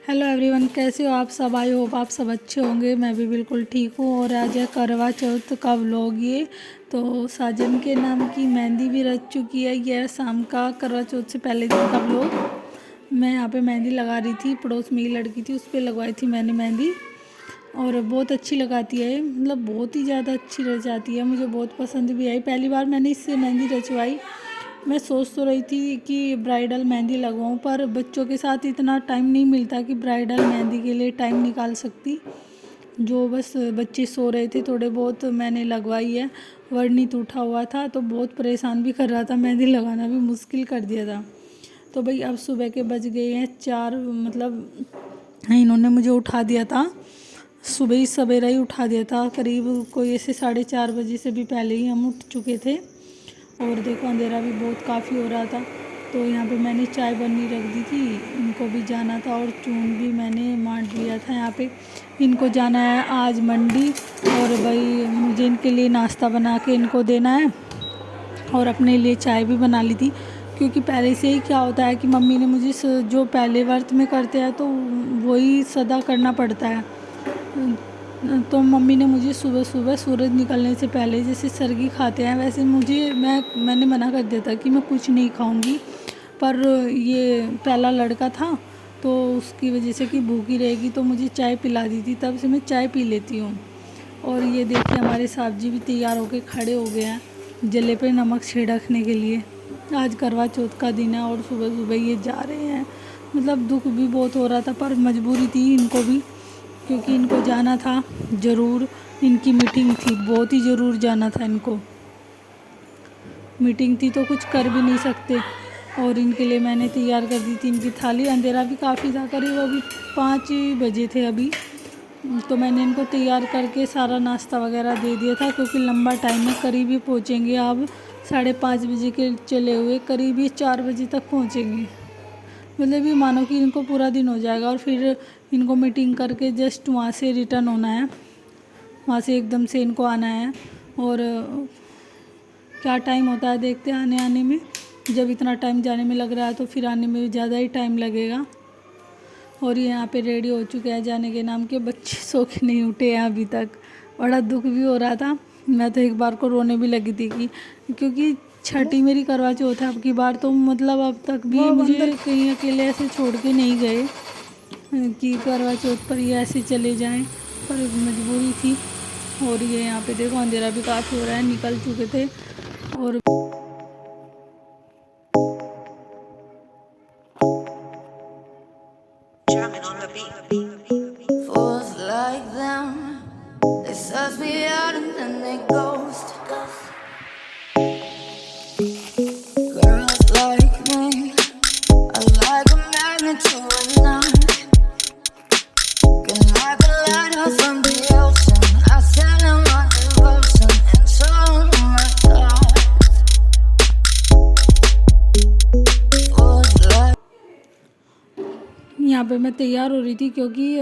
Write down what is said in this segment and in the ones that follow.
Hello everyone, कैसे हो आप सब। आई होप आप सब अच्छे होंगे। मैं भी बिल्कुल ठीक हूँ। और आज है करवा चौथ का व्लॉग। ये तो साजन के नाम की मेहंदी भी रच चुकी है। यह शाम का करवा चौथ से पहले दिन का व्लॉग। मैं यहाँ पे मेहंदी लगा रही थी। पड़ोस में ही लड़की थी, उस पर लगवाई थी मैंने मेहंदी। और बहुत अच्छी लगाती है, मतलब बहुत ही ज़्यादा अच्छी रच जाती है। मुझे बहुत पसंद भी आई। पहली बार मैंने इससे मेहंदी रचवाई। मैं सोच तो रही थी कि ब्राइडल मेहंदी लगवाऊं, पर बच्चों के साथ इतना टाइम नहीं मिलता कि ब्राइडल मेहंदी के लिए टाइम निकाल सकती। जो बस बच्चे सो रहे थे थोड़े बहुत मैंने लगवाई है। वर्णित उठा हुआ था तो बहुत परेशान भी कर रहा था, मेहंदी लगाना भी मुश्किल कर दिया था। तो भाई अब सुबह के बज गए हैं 4, मतलब इन्होंने मुझे उठा दिया था। सुबह ही सवेरा ही उठा दिया था, करीब कोई ऐसे 4:30 बजे से भी पहले ही हम उठ चुके थे। और देखो अंधेरा भी बहुत काफ़ी हो रहा था। तो यहाँ पे मैंने चाय बननी रख दी थी, इनको भी जाना था। और चून भी मैंने मांड लिया था। यहाँ पे इनको जाना है आज मंडी, और भाई मुझे इनके लिए नाश्ता बना के इनको देना है। और अपने लिए चाय भी बना ली थी, क्योंकि पहले से ही क्या होता है कि मम्मी ने मुझे जो पहले व्रत में करते हैं तो वही सदा करना पड़ता है। तो मम्मी ने मुझे सुबह सुबह सूरज निकलने से पहले जैसे सरगी खाते हैं वैसे मैंने मना कर दिया था कि मैं कुछ नहीं खाऊंगी। पर ये पहला लड़का था तो उसकी वजह से कि भूखी रहेगी तो मुझे चाय पिला दी थी, तब से मैं चाय पी लेती हूँ। और ये देखिए हमारे साहब जी भी तैयार होके खड़े हो गए हैं जले पे नमक छिड़कने के लिए। आज करवा चौथ का दिन है और सुबह सुबह ये जा रहे हैं। मतलब दुख भी बहुत हो रहा था, पर मजबूरी थी इनको भी, क्योंकि इनको जाना था ज़रूर। इनकी मीटिंग थी, बहुत ही ज़रूर जाना था इनको। मीटिंग थी तो कुछ कर भी नहीं सकते। और इनके लिए मैंने तैयार कर दी थी इनकी थाली। अंधेरा भी काफ़ी था, करीब अभी 5 बजे थे अभी। तो मैंने इनको तैयार करके सारा नाश्ता वगैरह दे दिया था, क्योंकि लंबा टाइम है। करीब ही पहुँचेंगे अब 5:30 बजे के चले हुए, करीब ही 4 बजे तक पहुँचेंगे। मतलब ये मानो कि इनको पूरा दिन हो जाएगा। और फिर इनको मीटिंग करके जस्ट वहाँ से रिटर्न होना है, वहाँ से एकदम से इनको आना है। और क्या टाइम होता है देखते हैं आने आने में। जब इतना टाइम जाने में लग रहा है तो फिर आने में ज़्यादा ही टाइम लगेगा। और ये यहाँ पे रेडी हो चुके हैं जाने के नाम के। बच्चे सो के नहीं उठे हैं अभी तक। बड़ा दुख भी हो रहा था, मैं तो एक बार को रोने भी लगी थी कि क्योंकि छठी मेरी करवा चौथ है अब की बार। तो मतलब अब तक भी मुझे कहीं अकेले ऐसे छोड़ के नहीं गए कि करवा चौथ पर ये ऐसे चले जाएं, पर मजबूरी थी। और ये यहाँ पे देखो अंधेरा भी काफ़ी हो रहा है, निकल चुके थे। और Fools like them, they suss me out and then they ghost. Girls like me are like a magnet to a knot. Can like a lighthouse from the ocean. I send them my devotion and so my God. Fools like यहाँ पे मैं तैयार हो रही थी, क्योंकि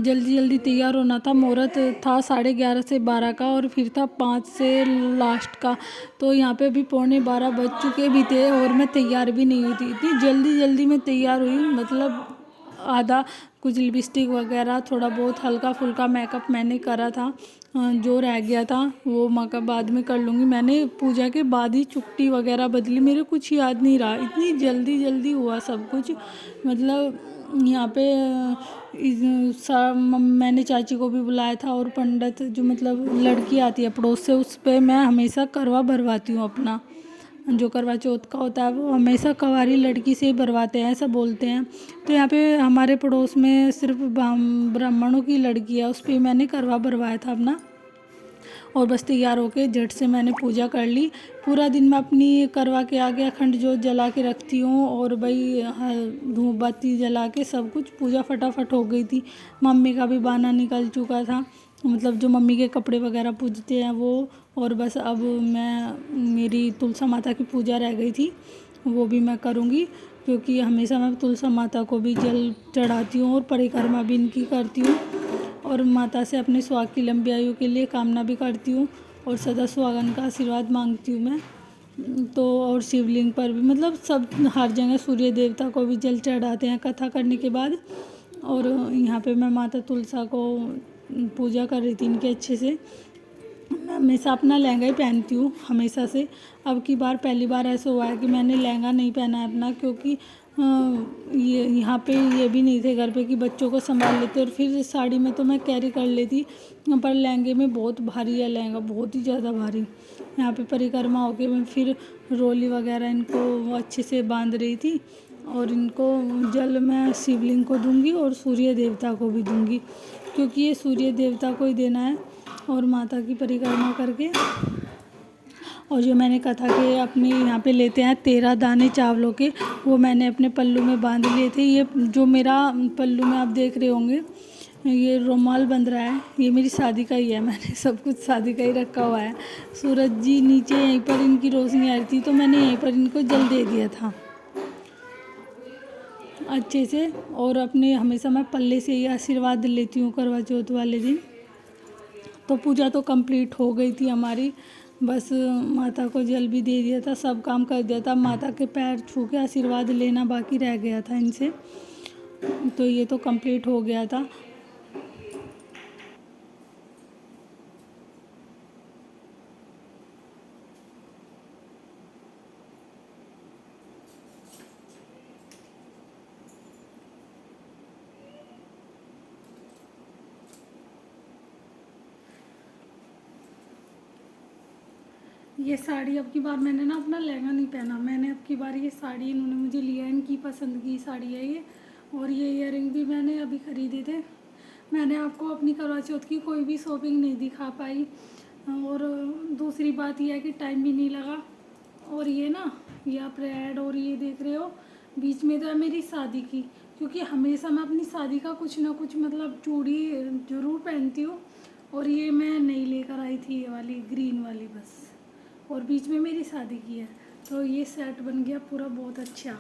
जल्दी जल्दी तैयार होना था। मुहूर्त था 11:30 से 12 का, और फिर था 5 से लास्ट का। तो यहाँ पे अभी 11:45 बज चुके भी थे और मैं तैयार भी नहीं हुई थी। इतनी जल्दी जल्दी मैं तैयार हुई, मतलब आधा कुछ लिपस्टिक वगैरह थोड़ा बहुत हल्का फुल्का मेकअप मैंने करा था। जो रह गया था वो मेकअप बाद में कर लूँगी। मैंने पूजा के बाद ही चुट्टी वगैरह बदली, मेरे कुछ याद नहीं रहा, इतनी जल्दी जल्दी हुआ सब कुछ। मतलब यहाँ पे मैंने चाची को भी बुलाया था, और पंडित जो मतलब लड़की आती है पड़ोस से, उस पर मैं हमेशा करवा भरवाती हूँ अपना। जो करवा चौथ का होता है वो हमेशा कवारी लड़की से ही भरवाते हैं, ऐसा बोलते हैं। तो यहाँ पे हमारे पड़ोस में सिर्फ ब्राह्मणों की लड़की है, उस पर मैंने करवा भरवाया था अपना। और बस तैयार होके झट से मैंने पूजा कर ली। पूरा दिन मैं अपनी करवा के आगे अखंड जोत जला के रखती हूँ, और भाई धूप बत्ती जला के सब कुछ पूजा फटाफट हो गई थी। मम्मी का भी बाना निकल चुका था, मतलब जो मम्मी के कपड़े वगैरह पूजते हैं वो। और बस अब मेरी तुलसा माता की पूजा रह गई थी, वो भी मैं करूँगी, क्योंकि हमेशा मैं तुलसा माता को भी जल चढ़ाती हूँ और परिक्रमा भी इनकी करती हूँ। और माता से अपने सुहाग की लंबी आयु के लिए कामना भी करती हूँ, और सदा सुहागन का आशीर्वाद मांगती हूँ मैं तो। और शिवलिंग पर भी, मतलब सब हर जगह सूर्य देवता को भी जल चढ़ाते हैं कथा करने के बाद। और यहाँ पे मैं माता तुलसा को पूजा कर रही थी इनके अच्छे से। मैं हमेशा अपना लहंगा ही पहनती हूँ हमेशा से। अब की बार पहली बार ऐसा हुआ है कि मैंने लहंगा नहीं पहना है अपना, क्योंकि ये यहाँ पे ये भी नहीं थे घर पे कि बच्चों को संभाल लेते, और फिर साड़ी में तो मैं कैरी कर लेती, पर लहंगे में बहुत भारी है लहंगा, बहुत ही ज़्यादा भारी। यहाँ पे परिक्रमा होके मैं फिर रोली वगैरह इनको अच्छे से बांध रही थी, और इनको जल मैं शिवलिंग को दूंगी और सूर्य देवता को भी दूंगी, क्योंकि ये सूर्य देवता को ही देना है। और माता की परिक्रमा करके, और जो मैंने कथा के अपने यहाँ पे लेते हैं 13 दाने चावलों के, वो मैंने अपने पल्लू में बांध लिए थे। ये जो मेरा पल्लू में आप देख रहे होंगे, ये रुमाल बंध रहा है, ये मेरी शादी का ही है। मैंने सब कुछ शादी का ही रखा हुआ है। सूरज जी नीचे यहीं पर इनकी रोशनी आ रही थी, तो मैंने यहीं पर इनको जल दे दिया था अच्छे से। और अपने हमेशा मैं पल्ले से ही आशीर्वाद लेती हूँ करवा चौथ वाले दिन। तो पूजा तो कंप्लीट हो गई थी हमारी, बस माता को जल भी दे दिया था, सब काम कर दिया था। माता के पैर छू के आशीर्वाद लेना बाकी रह गया था इनसे, तो ये तो कंप्लीट हो गया था। ये साड़ी अब की बार मैंने ना अपना लहंगा नहीं पहना, मैंने अब की बार ये साड़ी इन्होंने मुझे लिया, इनकी पसंद की साड़ी है ये। और ये इयररिंग भी मैंने अभी ख़रीदे थे। मैंने आपको अपनी करवा चौथ की कोई भी शॉपिंग नहीं दिखा पाई, और दूसरी बात यह है कि टाइम भी नहीं लगा। और ये ना, ये आप रेड और ये देख रहे हो, बीच में तो है मेरी शादी की, क्योंकि हमेशा मैं अपनी शादी का कुछ ना कुछ मतलब चूड़ी ज़रूर पहनती हूँ। और ये मैं नहीं लेकर आई थी, ये वाली ग्रीन वाली बस, और बीच में मेरी शादी की है। तो ये सेट बन गया पूरा बहुत अच्छा।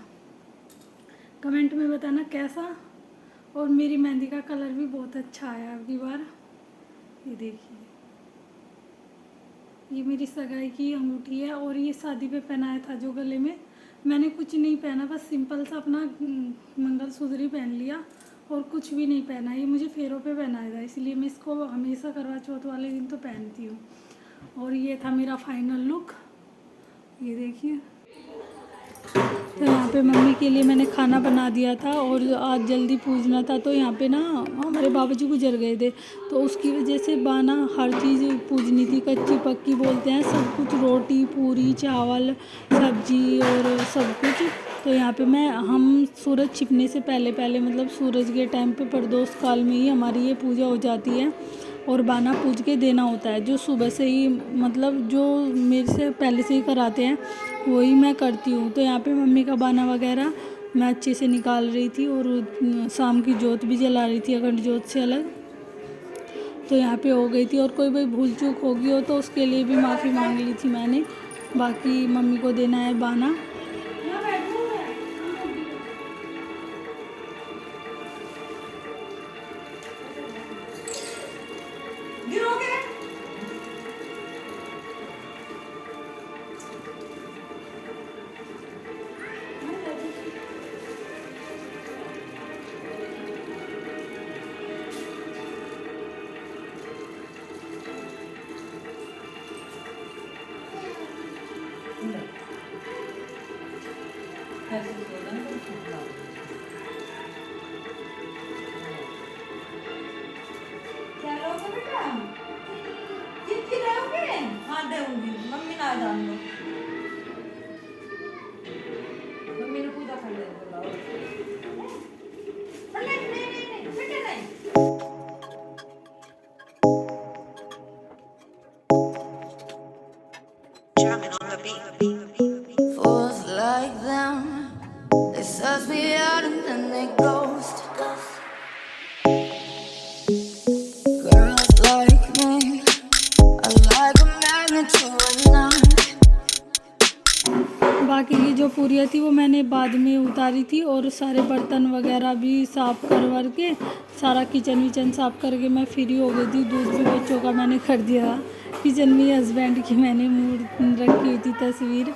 कमेंट में बताना कैसा। और मेरी मेहंदी का कलर भी बहुत अच्छा आया अब की बार। ये देखिए, ये मेरी सगाई की अंगूठी है, और ये शादी पे पहनाया था जो गले में। मैंने कुछ नहीं पहना, बस सिंपल सा अपना मंगलसूत्र ही पहन लिया, और कुछ भी नहीं पहना। ये मुझे फेरों पे पहनाया था, इसलिए मैं इसको हमेशा करवा चौथ वाले दिन तो पहनती हूँ। और ये था मेरा फाइनल लुक, ये देखिए। तो यहाँ पे मम्मी के लिए मैंने खाना बना दिया था, और आज जल्दी पूजना था, तो यहाँ पे ना हमारे बाबा जी गुजर गए थे, तो उसकी वजह से बाना हर चीज़ पूजनी थी, कच्ची पक्की बोलते हैं, सब कुछ, रोटी पूरी चावल सब्जी और सब कुछ। तो यहाँ पे हम सूरज छिपने से पहले पहले, मतलब सूरज के टाइम पे प्रदोष काल में ही हमारी ये पूजा हो जाती है, और बाना पूज के देना होता है। जो सुबह से ही, मतलब जो मेरे से पहले से ही कराते हैं वही मैं करती हूँ। तो यहाँ पे मम्मी का बाना वगैरह मैं अच्छे से निकाल रही थी, और शाम की जोत भी जला रही थी अखंड जोत से अलग। तो यहाँ पे हो गई थी, और कोई भाई भूल चूक होगी हो तो उसके लिए भी माफ़ी मांग ली थी मैंने। बाकी मम्मी को देना है बाना। हाँ दूंगी, मम्मी ना जान दो, मम्मी ने पूजा कर ले नहीं बेटे नहीं। Fools like them, they suss me out and then they ghost. Girls like me, I like a magnet to a knot. बाकी की जो पूरियाँ थी वो मैंने बाद में उतारी थी, और सारे बर्तन वगैरह भी साफ़ कर के, सारा किचन विचन साफ़ करके मैं फ्री हो गई थी। दूध भी बच्चों का मैंने कर दिया। किचन में हस्बैंड की मैंने रखी हुई थी तस्वीर।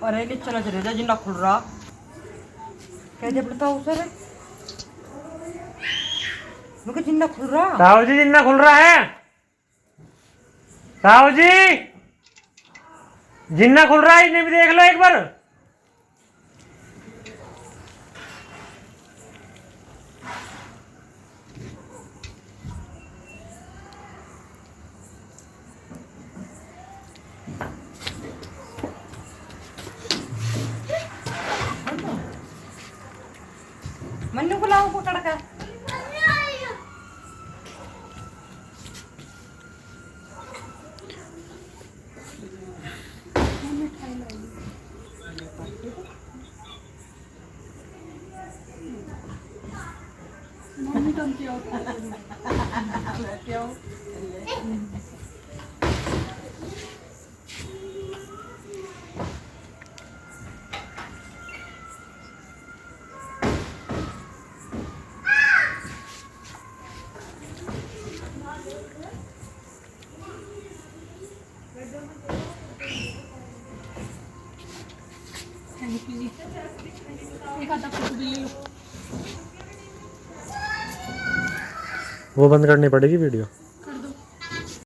अरे कि चला चले जा जिन्ना खुल रहा कैसे पड़ता उसे रे मुझे जिन्ना खुल रहा साहू जी जिन्ना खुल रहा है, साहू जी जिन्ना खुल रहा है, इन्हें भी देख लो एक बार। मन्नू को लाओ पकड़ कर एक आधा फोटो भी ले लो। वो बंद करनी पड़ेगी वीडियो।